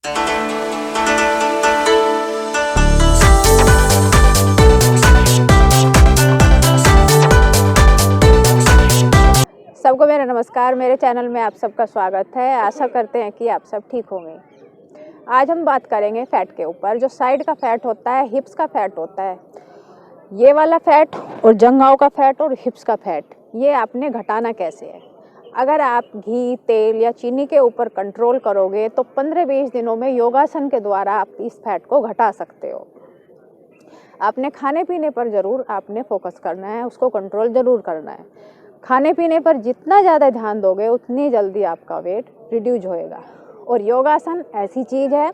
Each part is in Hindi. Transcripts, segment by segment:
सबको मेरा नमस्कार। मेरे चैनल में आप सबका स्वागत है। आशा करते हैं कि आप सब ठीक होंगे। आज हम बात करेंगे फैट के ऊपर। जो साइड का फैट होता है, हिप्स का फैट होता है, ये वाला फैट और जंघाओं का फैट और हिप्स का फैट, ये आपने घटाना कैसे है। अगर आप घी, तेल या चीनी के ऊपर कंट्रोल करोगे तो 15-20 दिनों में योगासन के द्वारा आप इस फैट को घटा सकते हो। आपने खाने पीने पर ज़रूर आपने फोकस करना है, उसको कंट्रोल ज़रूर करना है। खाने पीने पर जितना ज़्यादा ध्यान दोगे उतनी जल्दी आपका वेट रिड्यूस होएगा। और योगासन ऐसी चीज़ है,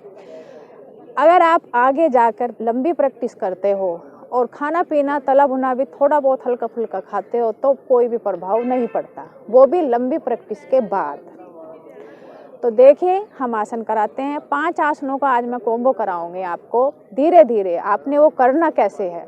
अगर आप आगे जाकर लंबी प्रैक्टिस करते हो और खाना पीना तला भुना भी थोड़ा बहुत हल्का फुल्का खाते हो तो कोई भी प्रभाव नहीं पड़ता, वो भी लंबी प्रैक्टिस के बाद। तो देखिए, हम आसन कराते हैं। 5 आसनों का आज मैं कॉम्बो कराऊंगी आपको। धीरे धीरे आपने वो करना कैसे है,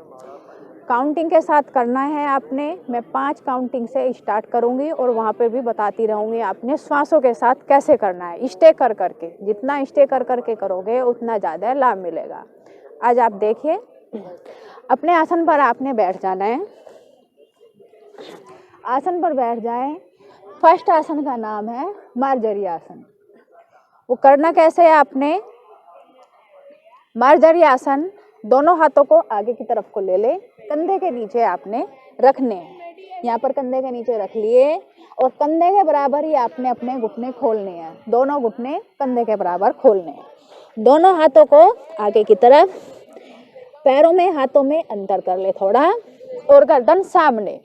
काउंटिंग के साथ करना है आपने। मैं 5 काउंटिंग से स्टार्ट करूंगी और वहाँ पे भी बताती रहूंगी आपने श्वासों के साथ कैसे करना है, स्टे कर करके। जितना स्टे कर करके करोगे उतना ज़्यादा लाभ मिलेगा। आज आप देखिए, अपने आसन पर आपने बैठ जाना है। आसन पर बैठ जाएं। फर्स्ट आसन का नाम है मार्जरी आसन। वो करना कैसे है आपने, मार्जरी आसन दोनों हाथों को आगे की तरफ को ले ले, कंधे के नीचे आपने रखने हैं। यहाँ पर कंधे के नीचे रख लिए और कंधे के बराबर ही आपने अपने घुटने खोलने हैं। दोनों घुटने कंधे के बराबर खोलने हैं। दोनों हाथों को आगे की तरफ, पैरों में हाथों में अंतर कर ले थोड़ा और गर्दन सामने।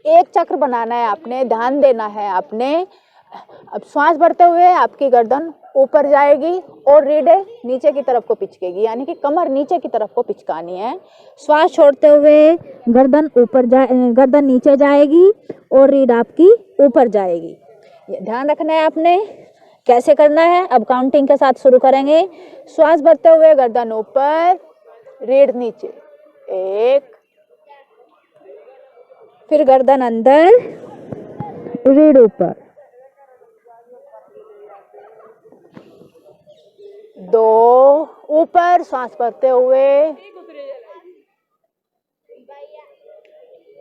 एक चक्र बनाना है आपने, ध्यान देना है आपने। अब श्वास भरते हुए आपकी गर्दन ऊपर जाएगी और रीढ़ें नीचे की तरफ को पिचकेगी, यानी कि कमर नीचे की तरफ को पिचकानी है। श्वास छोड़ते हुए गर्दन नीचे जाएगी और रीढ़ आपकी ऊपर जाएगी। ये ध्यान रखना है आपने। कैसे करना है, अब काउंटिंग के साथ शुरू करेंगे। श्वास भरते हुए गर्दन ऊपर, रीढ़ नीचे, 1, फिर गर्दन अंदर, रीढ़ ऊपर, 2, ऊपर सांस भरते हुए,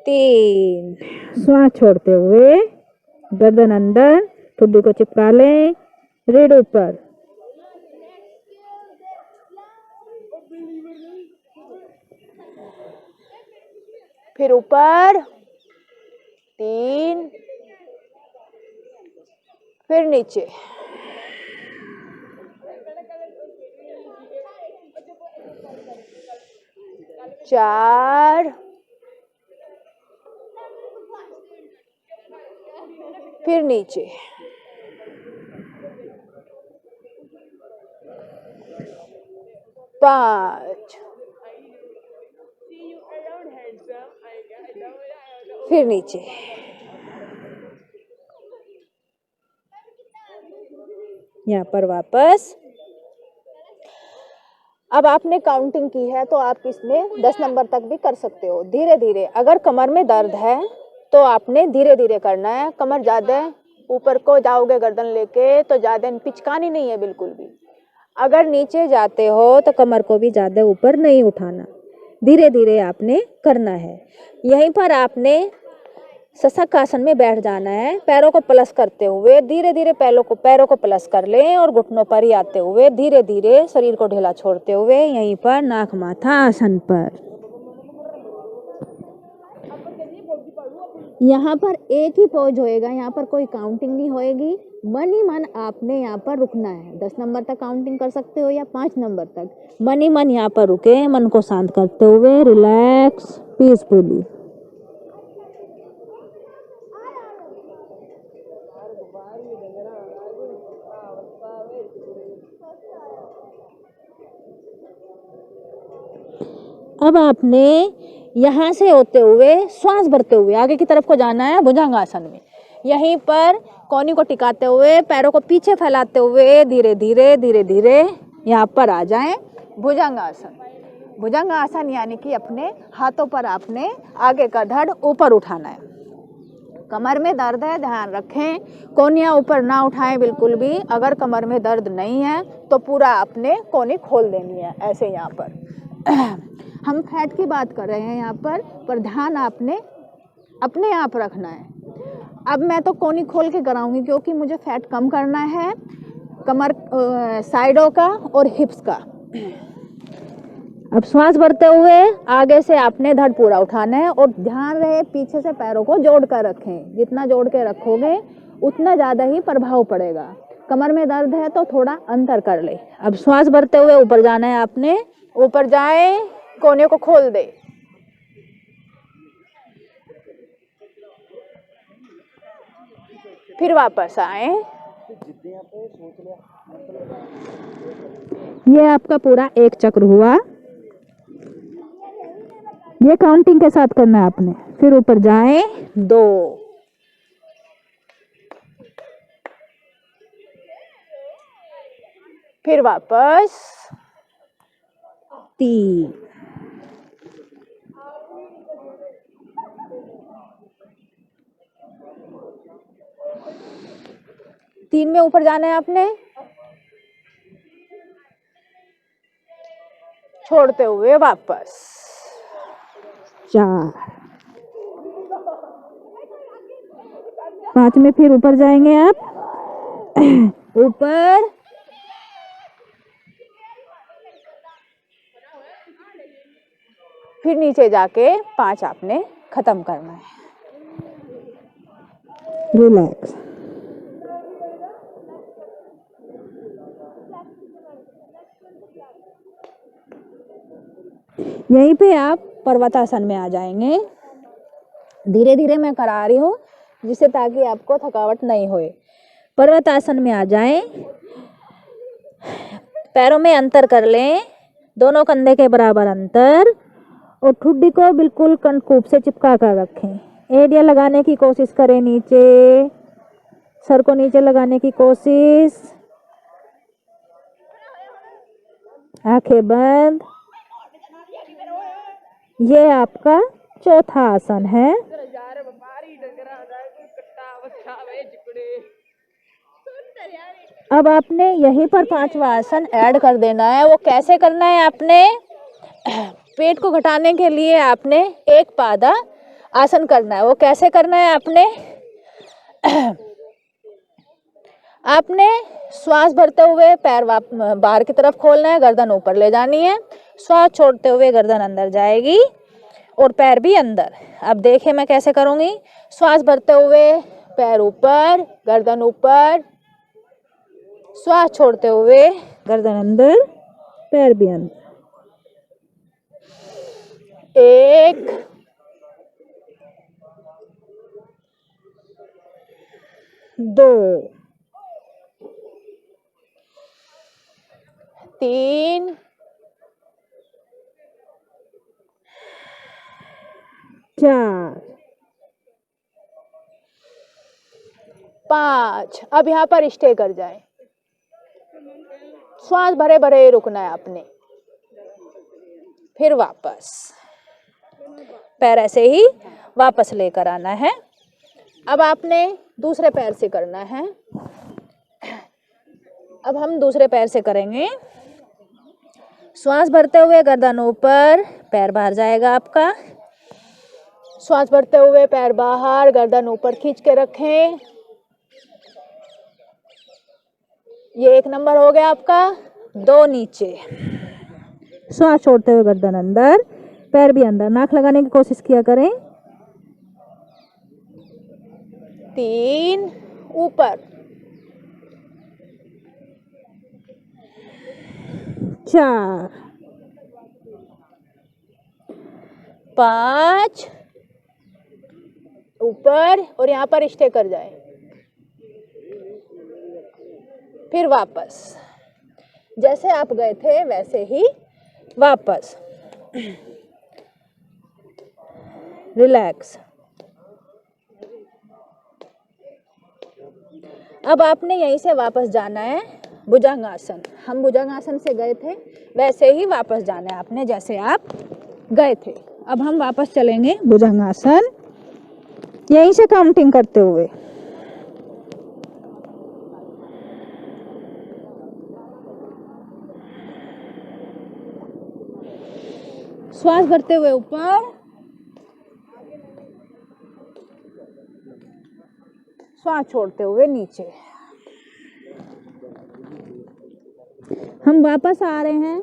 3, श्वास छोड़ते हुए गर्दन अंदर, ठुड्डी को चिपका लें, रीढ़ ऊपर, 4 ऊपर, 3, फिर नीचे, 4, फिर नीचे, 5, फिर नीचे, यहाँ पर वापस। अब आपने काउंटिंग की है तो आप इसमें 10 नंबर तक भी कर सकते हो, धीरे धीरे। अगर कमर में दर्द है तो आपने धीरे धीरे करना है। कमर ज़्यादा ऊपर को जाओगे गर्दन लेके तो ज़्यादा पिचकानी नहीं है बिल्कुल भी। अगर नीचे जाते हो तो कमर को भी ज़्यादा ऊपर नहीं उठाना, धीरे धीरे आपने करना है। यहीं पर आपने शशक आसन में बैठ जाना है। पैरों को प्लस करते हुए धीरे धीरे पैरों को प्लस कर लें और घुटनों पर ही आते हुए धीरे धीरे शरीर को ढीला छोड़ते हुए यहीं पर नाक माथा आसन पर। यहाँ पर एक ही पॉज होएगा, यहाँ पर कोई काउंटिंग नहीं होएगी। मन ही मन आपने यहाँ पर रुकना है। 10 नंबर तक काउंटिंग कर सकते हो या 5 नंबर तक। मन ही मन यहाँ पर रुके, मन को शांत करते हुए, रिलैक्स, पीसफुली। अब आपने यहाँ से होते हुए श्वास भरते हुए आगे की तरफ को जाना है भुजंगासन में। यहीं पर कोहनी को टिकाते हुए पैरों को पीछे फैलाते हुए धीरे धीरे यहाँ पर आ जाएं भुजंगासन। भुजंगासन यानी कि अपने हाथों पर आपने आगे का धड़ ऊपर उठाना है। कमर में दर्द है, ध्यान रखें, कोहनियाँ ऊपर ना उठाएं बिल्कुल भी। अगर कमर में दर्द नहीं है तो पूरा आपने कोहनी खोल देनी है ऐसे यहाँ पर। हम फैट की बात कर रहे हैं यहाँ पर ध्यान आपने अपने आप रखना है। अब मैं तो कोहनी खोल के कराऊंगी क्योंकि मुझे फैट कम करना है कमर साइडों का और हिप्स का। अब श्वास भरते हुए आगे से आपने धड़ पूरा उठाना है और ध्यान रहे पीछे से पैरों को जोड़ कर रखें। जितना जोड़ के रखोगे उतना ज़्यादा ही प्रभाव पड़ेगा। कमर में दर्द है तो थोड़ा अंतर कर ले। अब श्वास भरते हुए ऊपर जाना है आपने, ऊपर जाए, कोने को खोल दे, फिर वापस आए। ये आपका पूरा एक चक्र हुआ। ये काउंटिंग के साथ करना है आपने। फिर ऊपर जाएं, 2, फिर वापस 3, तीन में ऊपर जाना है आपने, छोड़ते हुए वापस 4, 5 में फिर ऊपर जाएंगे आप, ऊपर, फिर नीचे जाके 5 आपने खत्म करना है। रिलैक्स। यहीं पे आप पर्वतासन में आ जाएंगे। धीरे धीरे मैं करा रही हूँ जिससे ताकि आपको थकावट नहीं होए। पर्वतासन में आ जाएं, पैरों में अंतर कर लें, दोनों कंधे के बराबर अंतर, और ठुड्डी को बिल्कुल कनकूप से चिपका कर रखें। एड़ियाँ लगाने की कोशिश करें, नीचे सर को नीचे लगाने की कोशिश, आंखें बंद। ये आपका चौथा आसन है। अब आपने यहीं पर 5वां आसन ऐड कर देना है। वो कैसे करना है आपने? पेट को घटाने के लिए आपने एक पादा आसन करना है। वो कैसे करना है आपने श्वास भरते हुए पैर बाहर की तरफ खोलना है, गर्दन ऊपर ले जानी है। श्वास छोड़ते हुए गर्दन अंदर जाएगी और पैर भी अंदर। अब देखिए मैं कैसे करूंगी। श्वास भरते हुए पैर ऊपर, गर्दन ऊपर, श्वास छोड़ते हुए गर्दन अंदर, पैर भी अंदर। 1, 2, 3, 4, 5। अब यहाँ पर स्टे कर जाए। श्वास भरे भरे रुकना है आपने। फिर वापस पैर ऐसे ही वापस लेकर आना है। अब आपने दूसरे पैर से करना है। अब हम दूसरे पैर से करेंगे। श्वास भरते हुए गर्दन ऊपर, पैर बाहर जाएगा आपका। श्वास भरते हुए पैर बाहर, गर्दन ऊपर खींच के रखें। ये 1 नंबर हो गया आपका। 2 नीचे। श्वास छोड़ते हुए गर्दन अंदर, पैर भी अंदर। नाक लगाने की कोशिश किया करें। 3 ऊपर, 4, 5 ऊपर, और यहाँ पर स्टे कर जाए। फिर वापस जैसे आप गए थे वैसे ही वापस। रिलैक्स। अब आपने यहीं से वापस जाना है भुजंगासन। हम भुजंगासन से गए थे वैसे ही वापस जाना है आपने जैसे आप गए थे। अब हम वापस चलेंगे भुजंगासन। यहीं से काउंटिंग करते हुए श्वास भरते हुए ऊपर, श्वास छोड़ते हुए नीचे। हम वापस आ रहे हैं।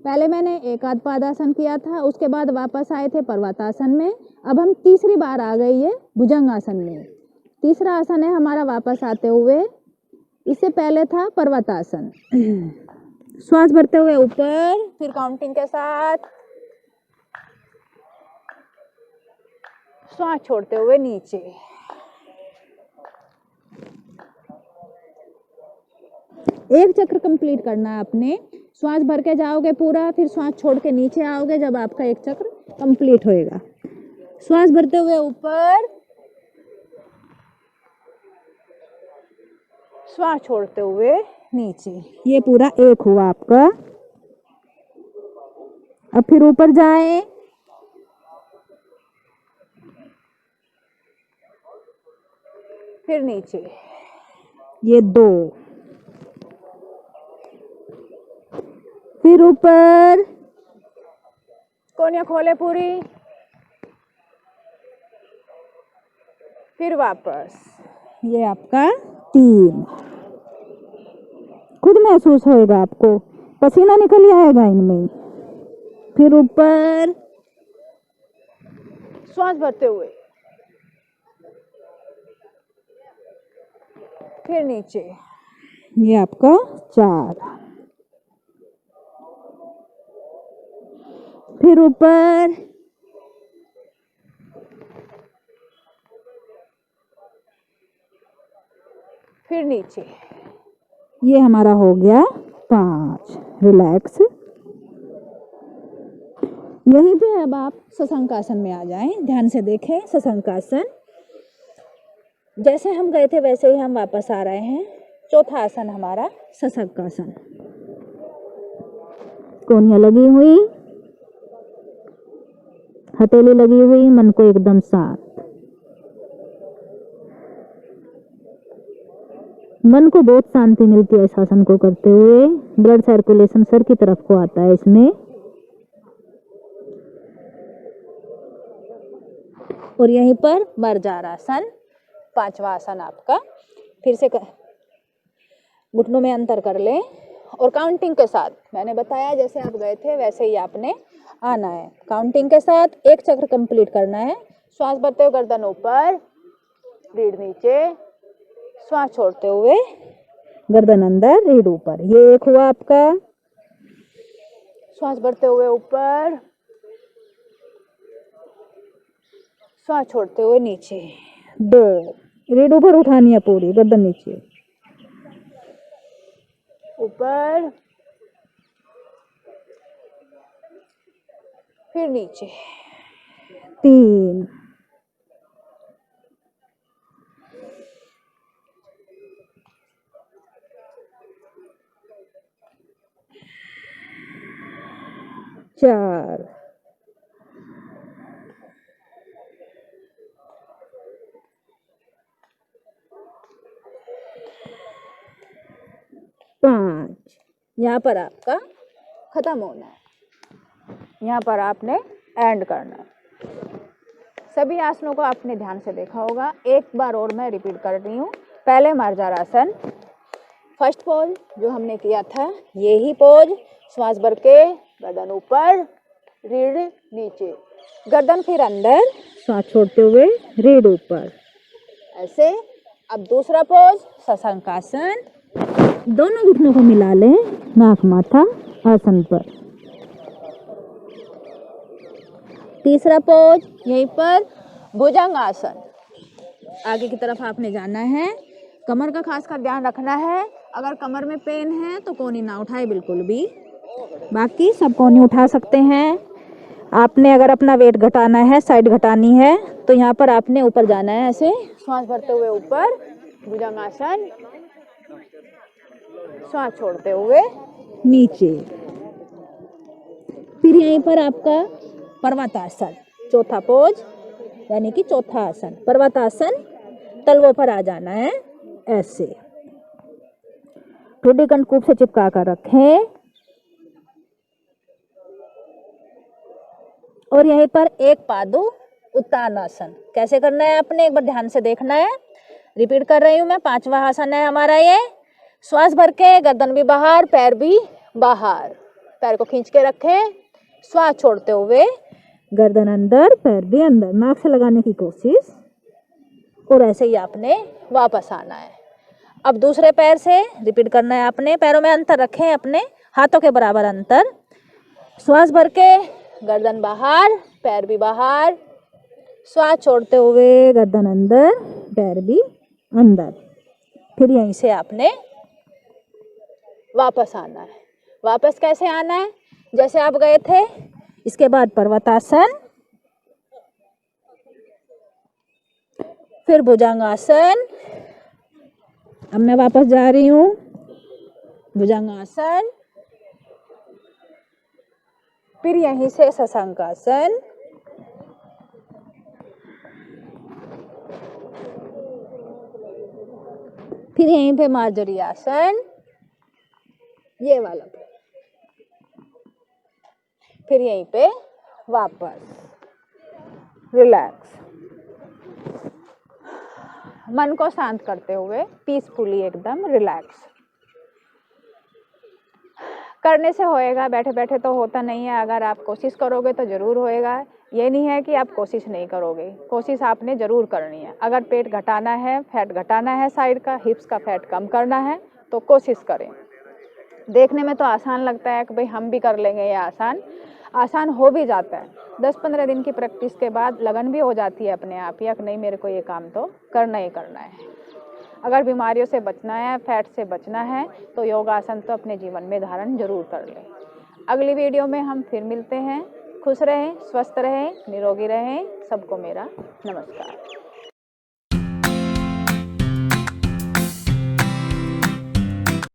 पहले मैंने एकाध पादासन किया था, उसके बाद वापस आए थे पर्वतासन में। अब हम तीसरी बार आ गई है भुजंगासन में। तीसरा आसन है हमारा वापस आते हुए। इससे पहले था पर्वतासन। श्वास भरते हुए ऊपर, फिर काउंटिंग के साथ श्वास छोड़ते हुए नीचे। एक चक्र कंप्लीट करना है आपने। श्वास भर के जाओगे पूरा, फिर श्वास छोड़ के नीचे आओगे जब आपका एक चक्र कंप्लीट होएगा। श्वास भरते हुए ऊपर, श्वास छोड़ते हुए नीचे। ये पूरा एक हुआ आपका। अब फिर ऊपर जाएं, फिर नीचे। ये 2, फिर ऊपर, कोनियाँ खोले पूरी, फिर वापस। ये आपका 3। खुद महसूस होएगा आपको, पसीना निकल आएगा इनमें। फिर ऊपर, श्वास भरते हुए, फिर नीचे। ये आपका 4। फिर ऊपर, फिर नीचे। ये हमारा हो गया 5। रिलैक्स। यहीं पे अब आप शशंकासन में आ जाएं। ध्यान से देखें शशंकासन। जैसे हम गए थे वैसे ही हम वापस आ रहे हैं। चौथा आसन हमारा शशंकासन। कोनियाँ लगी हुई, हथेली लगी हुई, मन को एकदम शांत। मन को बहुत शांति मिलती है इस आसन को करते हुए। ब्लड सर्कुलेशन सर की तरफ को आता है इसमें। और यहीं पर मर्जारासन, 5वां आसन आपका। फिर से घुटनों में अंतर कर लें और काउंटिंग के साथ, मैंने बताया जैसे आप गए थे वैसे ही आपने आना है। काउंटिंग के साथ एक चक्र कंप्लीट करना है। श्वास भरते हुए गर्दन ऊपर, रीढ़ नीचे, श्वास छोड़ते हुए गर्दन अंदर, रीढ़ ऊपर। ये एक हुआ आपका। श्वास भरते हुए ऊपर, श्वास छोड़ते हुए नीचे। 2। रीढ़ ऊपर उठानी है पूरी, गर्दन नीचे, ऊपर, फिर नीचे। 3। चार। 5। यहाँ पर आपका खत्म होना है। यहाँ पर आपने एंड करना है। सभी आसनों को आपने ध्यान से देखा होगा। एक बार और मैं रिपीट कर रही हूँ। पहले मर्जारासन, फर्स्ट पोज जो हमने किया था, ये ही पोज। श्वास भर के गर्दन ऊपर, रीढ़ नीचे, गर्दन फिर अंदर, श्वास छोड़ते हुए रीढ़ ऊपर, ऐसे। अब दूसरा पोज शशंकासन। दोनों घुटनों को मिला लें नाक माथा आसन पर। तीसरा पोज यहीं पर भुजंगासन। आगे की तरफ आपने जाना है। कमर का खासकर ध्यान रखना है। अगर कमर में पेन है तो कोहनी ना उठाए बिल्कुल भी, बाकी सब कोहनी उठा सकते हैं। आपने अगर अपना वेट घटाना है, साइड घटानी है, तो यहाँ पर आपने ऊपर जाना है ऐसे। श्वास भरते हुए ऊपर भुजंगासन, श्वास छोड़ते हुए नीचे। फिर यहीं पर आपका पर्वतासन, चौथा पोज। यानी कि चौथा आसन। पर्वतासन, तलवों पर आ जाना है ऐसे। ठुड्डी कंठकूप से चिपका कर रखें और यहीं पर एक पादु उत्तान आसन। कैसे करना है आपने एक बार ध्यान से देखना है। रिपीट कर रही हूँ मैं, 5वां आसन है हमारा ये। श्वास भर के, गर्दन भी बाहर, पैर भी बाहर। पैर को खींच के रखें, श्वास छोड़ते हुए गर्दन अंदर, पैर भी अंदर, नाक से लगाने की कोशिश। और ऐसे ही आपने वापस आना है। अब दूसरे पैर से रिपीट करना है आपने। पैरों में अंतर रखें, अपने हाथों के बराबर अंतर। श्वास भर के, गर्दन बाहर, पैर भी बाहर। श्वास छोड़ते हुए गर्दन अंदर, पैर भी अंदर। फिर यहीं से आपने वापस आना है। वापस कैसे आना है? जैसे आप गए थे। इसके बाद पर्वतासन, फिर भुजंगासन। अब मैं वापस जा रही हूँ। भुजंगासन, फिर यहीं से शशांकासन, फिर यहीं पे मार्जरी आसन, ये वाला, फिर यहीं पे वापस रिलैक्स। मन को शांत करते हुए पीसफुली एकदम रिलैक्स। करने से होएगा, बैठे बैठे तो होता नहीं है। अगर आप कोशिश करोगे तो ज़रूर होएगा। ये नहीं है कि आप कोशिश नहीं करोगे, कोशिश आपने ज़रूर करनी है। अगर पेट घटाना है, फैट घटाना है, साइड का हिप्स का फैट कम करना है तो कोशिश करें। देखने में तो आसान लगता है कि भाई हम भी कर लेंगे, ये आसान हो भी जाता है। 10-15 दिन की प्रैक्टिस के बाद लगन भी हो जाती है अपने आप ही कि नहीं मेरे को ये काम तो करना ही करना है। अगर बीमारियों से बचना है, फैट से बचना है तो योगासन तो अपने जीवन में धारण जरूर कर लें। अगली वीडियो में हम फिर मिलते हैं। खुश रहें, स्वस्थ रहें, निरोगी रहें। सबको मेरा नमस्कार।